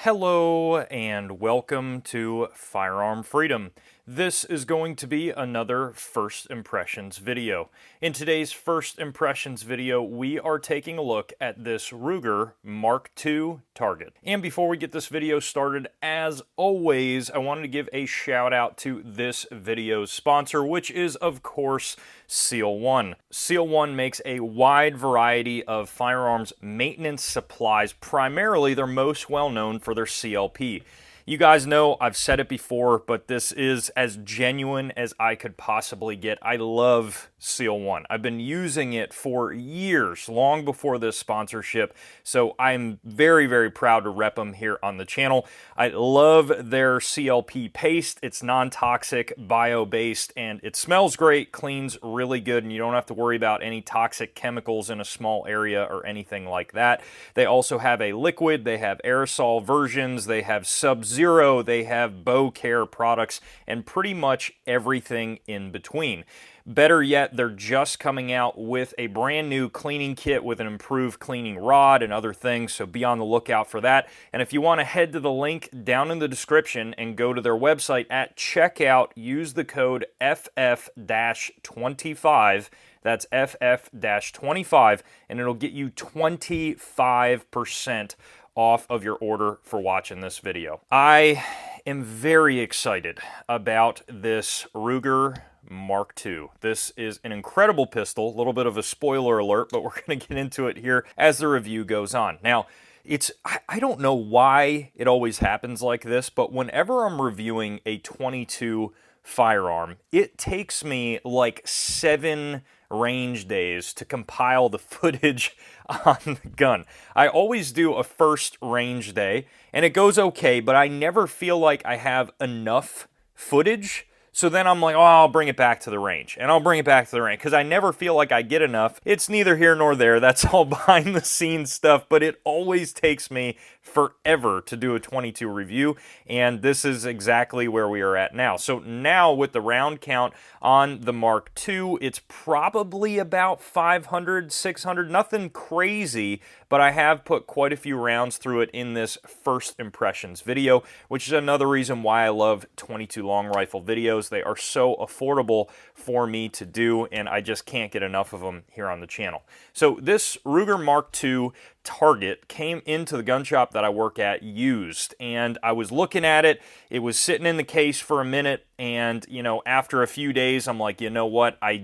Hello and welcome to Firearm Freedom. This is going to be another First Impressions video. In today's First Impressions video, we are taking a look at this Ruger Mark II target. And before we get this video started, as always, I wanted to give a shout out to this video's sponsor, which is, of course, Seal One. Seal One makes a wide variety of firearms maintenance supplies. Primarily, they're most well known for their CLP. You guys know I've said it before, but this is as genuine as I could possibly get. I love Seal One. I've been using it for years, long before this sponsorship, so I'm very, very proud to rep them here on the channel. I love their CLP paste. It's non-toxic, bio-based, and it smells great, cleans really good, and you don't have to worry about any toxic chemicals in a small area or anything like that. They also have a liquid, they have aerosol versions, they have Sub-Zero, they have bow care products, and pretty much everything in between. Better yet, they're just coming out with a brand new cleaning kit with an improved cleaning rod and other things, so be on the lookout for that. And if you want to head to the link down in the description and go to their website at checkout, use the code FF-25. That's FF-25, and it'll get you 25% off of your order for watching this video. I am very excited about this Ruger Mark II. This is an incredible pistol, a little bit of a spoiler alert, but we're going to get into it here as the review goes on. Now, I don't know why it always happens like this, but whenever I'm reviewing a 22 firearm, it takes me like 7 range days to compile the footage on the gun. I always do a first range day, and it goes okay, but I never feel like I have enough footage. So then I'm like, oh, I'll bring it back to the range, and I'll bring it back to the range, because I never feel like I get enough. It's neither here nor there. That's all behind the scenes stuff, but it always takes me forever to do a 22 review, and this is exactly where we are at now. So now with the round count on the Mark II, it's probably about 500, 600, nothing crazy, but I have put quite a few rounds through it in this First Impressions video, which is another reason why I love 22 long rifle videos. They are so affordable for me to do, and I just can't get enough of them here on the channel. So this Ruger Mark II target came into the gun shop that I work at used, and I was looking at it. It was sitting in the case for a minute, and you know, after a few days, I'm like, you know what, I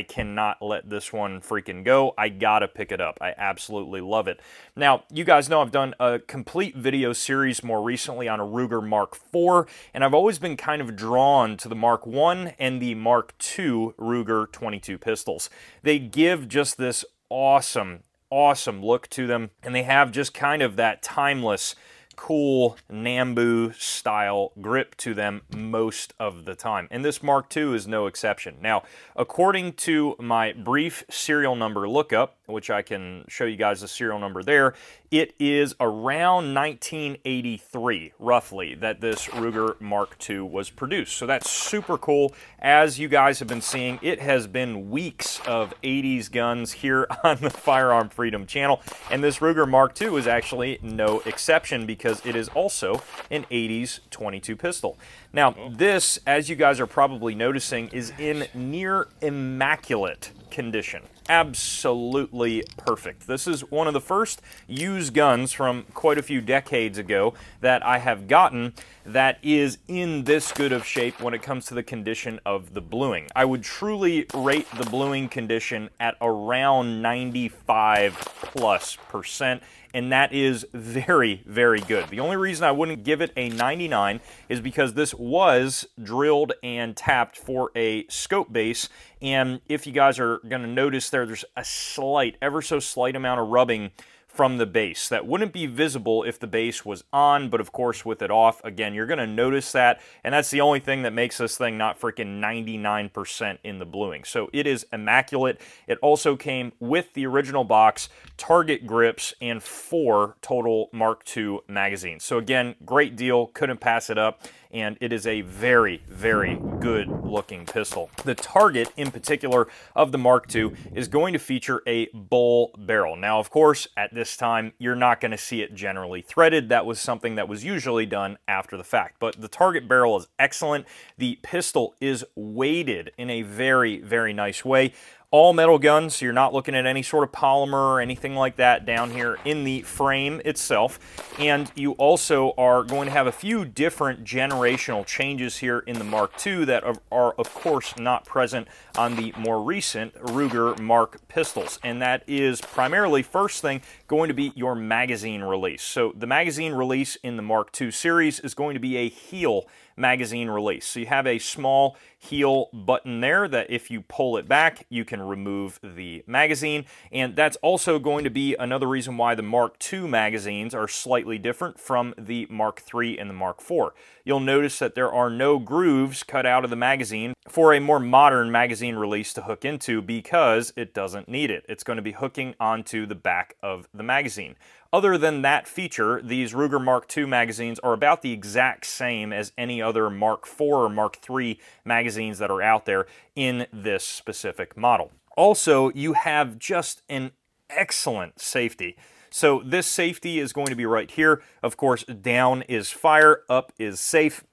cannot let this one freaking go. I gotta pick it up. I absolutely love it. Now, you guys know I've done a complete video series more recently on a Ruger Mark IV, and I've always been kind of drawn to the Mark I and the Mark II Ruger 22 pistols. They give just this awesome look to them, and they have just kind of that timeless, cool Nambu style grip to them most of the time, and this Mark II is no exception. Now, according to my brief serial number lookup, which I can show you guys the serial number there, it is around 1983, roughly, that this Ruger Mark II was produced. So that's super cool. As you guys have been seeing, it has been weeks of 80s guns here on the Firearm Freedom channel, and this Ruger Mark II is actually no exception because it is also an 80s 22 pistol. Now, this, as you guys are probably noticing, is in near immaculate condition. Absolutely perfect. This is one of the first used guns from quite a few decades ago that I have gotten that is in this good of shape when it comes to the condition of the bluing. I would truly rate the bluing condition at around 95+%, and that is very, very good. The only reason I wouldn't give it a 99 is because this was drilled and tapped for a scope base, and if you guys are going to notice there's a slight, ever so slight amount of rubbing from the base. That wouldn't be visible if the base was on, but of course with it off, again, you're going to notice that, and that's the only thing that makes this thing not freaking 99% in the bluing. So it is immaculate. It also came with the original box, target grips, and 4 total Mark II magazines. So again, great deal, couldn't pass it up, and it is a very, very good looking pistol. The target in particular of the Mark II is going to feature a bull barrel. Now, of course, at this this time, you're not going to see it generally threaded. That was something that was usually done after the fact. But the target barrel is excellent. The pistol is weighted in a very, very nice way. All metal guns, so you're not looking at any sort of polymer or anything like that down here in the frame itself. And you also are going to have a few different generational changes here in the Mark II that are of course not present on the more recent Ruger Mark pistols. And that is primarily, first thing, going to be your magazine release. So the magazine release in the Mark II series is going to be a heel magazine release. So you have a small heel button there that if you pull it back, you can remove the magazine. And that's also going to be another reason why the Mark II magazines are slightly different from the Mark III and the Mark IV. You'll notice that there are no grooves cut out of the magazine for a more modern magazine release to hook into because it doesn't need it. It's going to be hooking onto the back of the magazine. Other than that feature, these Ruger Mark II magazines are about the exact same as any other Mark IV or Mark III magazines that are out there in this specific model. Also, you have just an excellent safety. So this safety is going to be right here. Of course, down is fire, up is safe.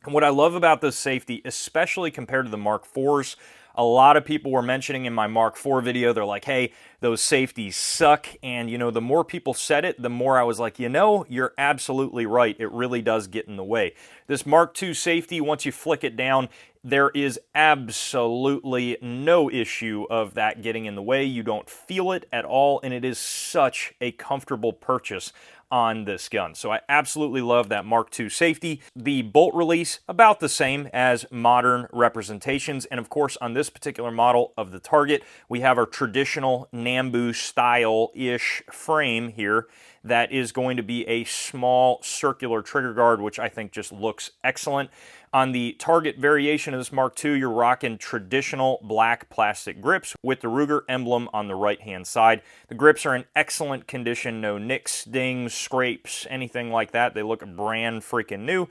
And what I love about this safety, especially compared to the Mark IVs, a lot of people were mentioning in my Mark IV video, they're like, hey, those safeties suck. And, you know, the more people said it, the more I was like, you know, you're absolutely right. It really does get in the way. This Mark II safety, once you flick it down, there is absolutely no issue of that getting in the way. You don't feel it at all, and it is such a comfortable purchase on this gun. So I absolutely love that Mark II safety. The bolt release, about the same as modern representations. And of course, on this particular model of the target, we have our traditional Nambu style-ish frame here that is going to be a small circular trigger guard, which I think just looks excellent. On the target variation of this Mark II, you're rocking traditional black plastic grips with the Ruger emblem on the right-hand side. The grips are in excellent condition, no nicks, dings, scrapes, anything like that. They look brand freaking new.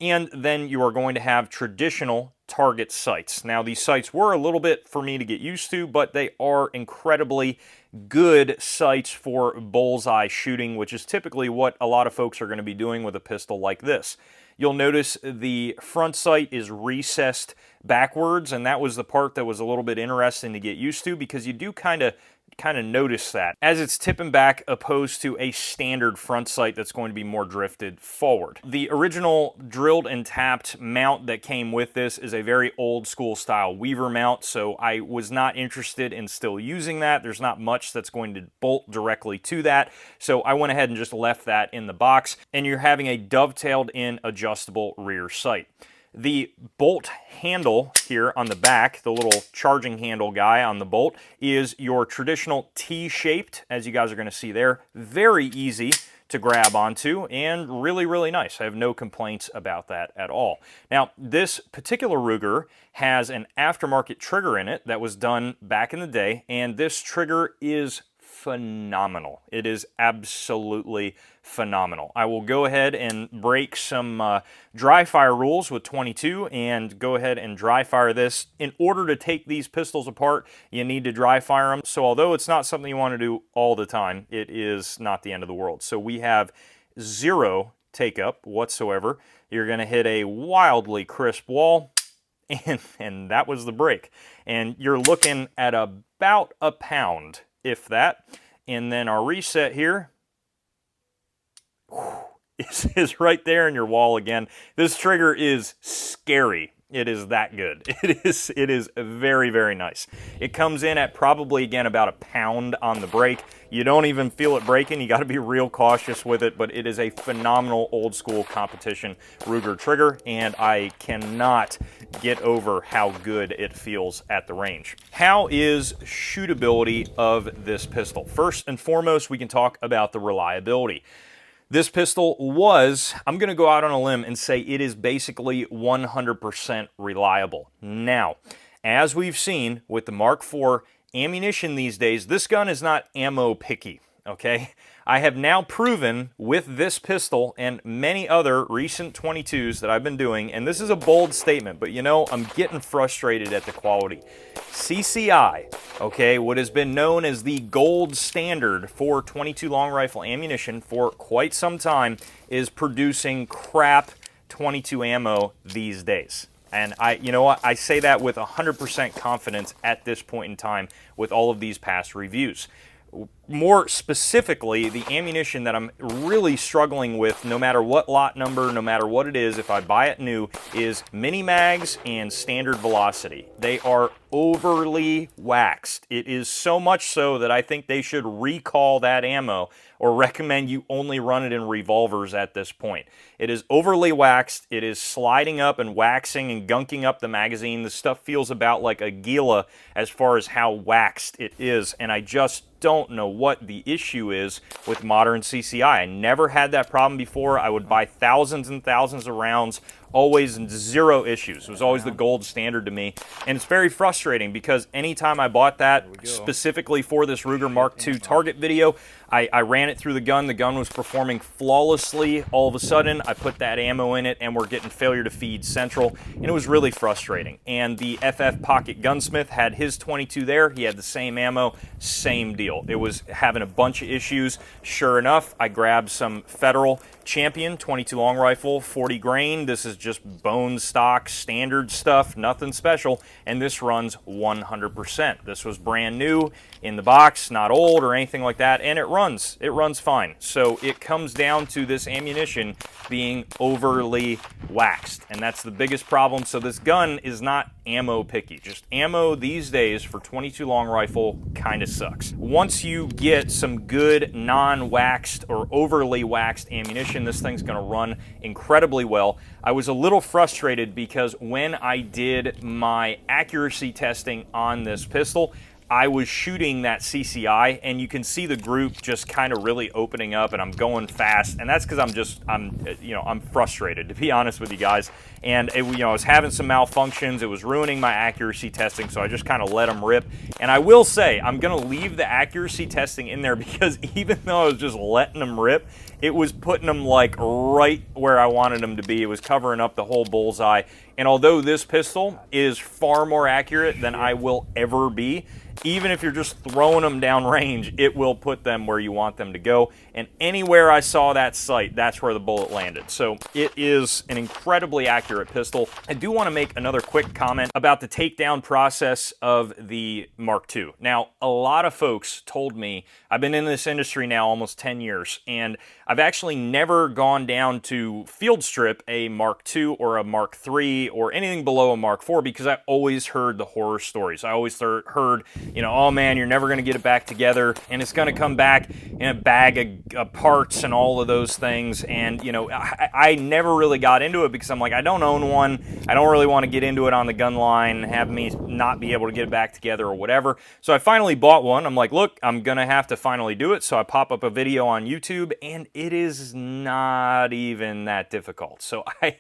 And then you are going to have traditional target sights. Now, these sights were a little bit for me to get used to, but they are incredibly good sights for bullseye shooting, which is typically what a lot of folks are going to be doing with a pistol like this. You'll notice the front sight is recessed backwards, and that was the part that was a little bit interesting to get used to because you do kind of notice that as it's tipping back opposed to a standard front sight that's going to be more drifted forward. The original drilled and tapped mount that came with this is a very old school style Weaver mount, so I was not interested in still using that. There's not much that's going to bolt directly to that, so I went ahead and just left that in the box, and you're having a dovetailed in adjustable rear sight. The bolt handle here on the back, the little charging handle guy on the bolt, is your traditional T-shaped, as you guys are going to see there. Very easy to grab onto and really, really nice. I have no complaints about that at all. Now, this particular Ruger has an aftermarket trigger in it that was done back in the day, and this trigger is phenomenal. It is absolutely phenomenal. I will go ahead and break some dry fire rules with 22 and go ahead and dry fire this. In order to take these pistols apart, you need to dry fire them. So although it's not something you want to do all the time, it is not the end of the world. So we have 0 take up whatsoever. You're going to hit a wildly crisp wall, and that was the break. And you're looking at about a pound, if that. And then our reset here is right there in your wall again. This trigger is scary. It is that good. It is very, very nice. It comes in at probably, again, about a pound on the break. You don't even feel it breaking. You got to be real cautious with it, but it is a phenomenal old school competition Ruger trigger, and I cannot get over how good it feels at the range. How is shootability of this pistol? First and foremost, we can talk about the reliability. This pistol was, I'm going to go out on a limb and say it is basically 100% reliable. Now, as we've seen with the Mark IV ammunition these days, this gun is not ammo picky. okay? I have now proven with this pistol and many other recent 22s that I've been doing, and this is a bold statement, but you know, I'm getting frustrated at the quality. CCI, okay, what has been known as the gold standard for 22 long rifle ammunition for quite some time, is producing crap 22 ammo these days. And you know what, I say that with 100% confidence at this point in time with all of these past reviews. More specifically, the ammunition that I'm really struggling with, no matter what lot number, no matter what it is, if I buy it new, is mini mags and standard velocity. They are overly waxed. It is so much so that I think they should recall that ammo or recommend you only run it in revolvers at this point. It is overly waxed. It is sliding up and waxing and gunking up the magazine. The stuff feels about like a Gila as far as how waxed it is, and I just don't know what the issue is with modern CCI. I never had that problem before. I would buy thousands and thousands of rounds, always zero issues. It was always the gold standard to me, and it's very frustrating because anytime I bought that specifically for this Ruger Mark II target video, I ran it through the gun was performing flawlessly. All of a sudden, I put that ammo in it, and we're getting failure to feed central, and it was really frustrating. And the FF Pocket Gunsmith had his 22 there. He had the same ammo, same deal. It was having a bunch of issues. Sure enough, I grabbed some Federal Champion 22 long rifle, 40 grain. This is just bone stock, standard stuff, nothing special, and this runs 100%. This was brand new in the box, not old or anything like that, and it runs fine. So it comes down to this ammunition being overly waxed, and that's the biggest problem. So this gun is not ammo picky. Just ammo these days for 22 long rifle kind of sucks. Once you get some good non-waxed or overly waxed ammunition, this thing's going to run incredibly well. I was a little frustrated because when I did my accuracy testing on this pistol, I was shooting that CCI, and you can see the group just kind of really opening up, and I'm going fast, and that's because I'm frustrated, to be honest with you guys. And I was having some malfunctions. It was ruining my accuracy testing, so I just kind of let them rip. And I will say, I'm going to leave the accuracy testing in there because even though I was just letting them rip, it was putting them like right where I wanted them to be. It was covering up the whole bullseye. And although this pistol is far more accurate than I will ever be, even if you're just throwing them down range, it will put them where you want them to go. And anywhere I saw that sight, that's where the bullet landed. So it is an incredibly accurate pistol. I do want to make another quick comment about the takedown process of the Mark II. Now, a lot of folks told me, I've been in this industry now almost 10 years, and I've actually never gone down to field strip a Mark II or a Mark III or anything below a Mark IV because I always heard the horror stories. I always heard, oh man, you're never going to get it back together, and it's going to come back in a bag of parts and all of those things. And I never really got into it because I'm like, I don't own one. I don't really want to get into it on the gun line and have me not be able to get it back together or whatever. So I finally bought one. I'm like, look, I'm going to have to finally do it. So I pop up a video on YouTube, and it is not even that difficult. So I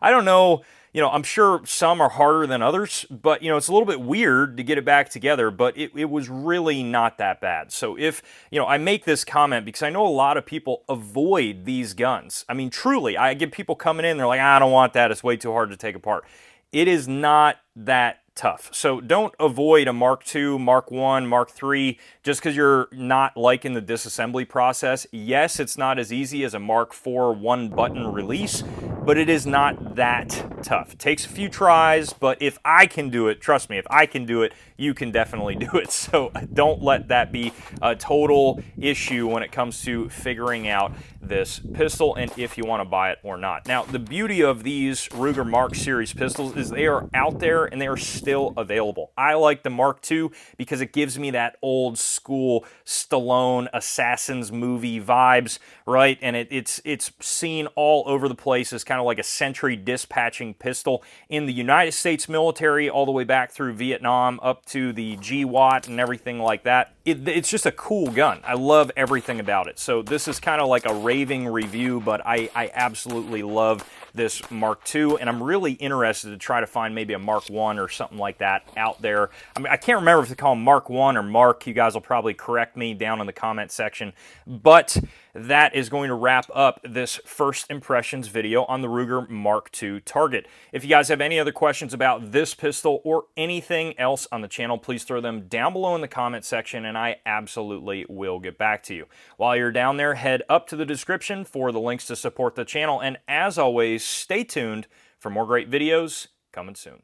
don't know. I'm sure some are harder than others, but, it's a little bit weird to get it back together, but it was really not that bad. So if, I make this comment because I know a lot of people avoid these guns. I mean, truly, I get people coming in, they're like, I don't want that. It's way too hard to take apart. It is not that tough. So don't avoid a Mark II, Mark I, Mark III just because you're not liking the disassembly process. Yes, it's not as easy as a Mark IV one-button release, but it is not that tough. It takes a few tries, but if I can do it, trust me, if I can do it, you can definitely do it. So don't let that be a total issue when it comes to figuring out this pistol and if you want to buy it or not. Now, the beauty of these Ruger Mark Series pistols is they are out there and they are still available. I like the Mark II because it gives me that old school Stallone Assassins movie vibes, right? And it's seen all over the place as kind of like a sentry dispatching pistol in the United States military all the way back through Vietnam up to the GWAT and everything like that. It's just a cool gun. I love everything about it. So this is kind of like a raving review, but I absolutely love this Mark II, and I'm really interested to try to find maybe a Mark I or something like that out there. I mean, I can't remember if they call them Mark I or Mark. You guys will probably correct me down in the comment section, but that is going to wrap up this first impressions video on the Ruger Mark II target. If you guys have any other questions about this pistol or anything else on the channel, please throw them down below in the comment section, and I absolutely will get back to you. While you're down there, head up to the description for the links to support the channel, and as always, stay tuned for more great videos coming soon.